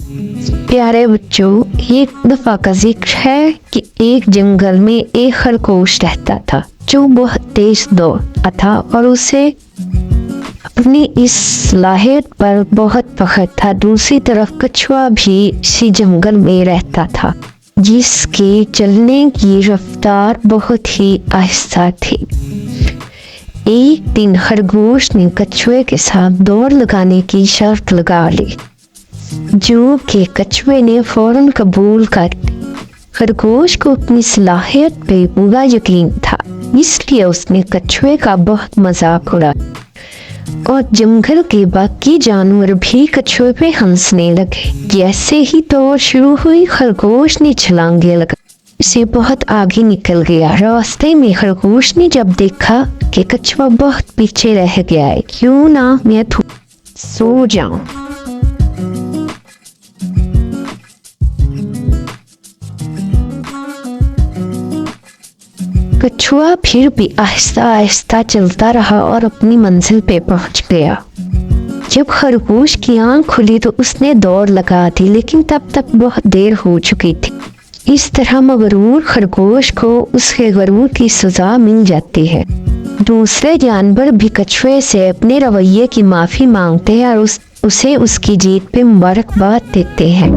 प्यारे बच्चों, एक दफा का जिक्र है कि एक जंगल में एक खरगोश रहता था जो बहुत तेज दौड़ता था और उसे अपनी इस सलाहियत पर बहुत फख्र था। दूसरी तरफ कछुआ भी इसी जंगल में रहता था जिसके चलने की रफ्तार बहुत ही आहिस्ता थी। एक दिन खरगोश ने कछुए के साथ दौड़ लगाने की शर्त लगा ली, जो कि कछुए ने फौरन कबूल कर ली। खरगोश को अपनी सलाहियत पे पूरा यकीन था, इसलिए उसने कछुए का बहुत मजाक उड़ाया और जंगल के बाकी जानवर भी कछुए पे हंसने लगे। जैसे ही दौड़ शुरू हुई, खरगोश ने छलांगे लगा से बहुत आगे निकल गया। रास्ते में खरगोश ने जब देखा कि कछुआ बहुत पीछे रह गया है, क्यों ना मैं सो जाऊं। कछुआ फिर भी आहिस्ता आहिस्ता चलता रहा और अपनी मंजिल पे पहुंच गया। जब खरगोश की आंख खुली तो उसने दौड़ लगा दी, लेकिन तब तक बहुत देर हो चुकी थी। इस तरह मगरूर खरगोश को उसके गरूर की सजा मिल जाती है। दूसरे जानवर भी कछुए से अपने रवैये की माफी मांगते हैं और उसे उसकी जीत पे मुबारकबाद देते हैं।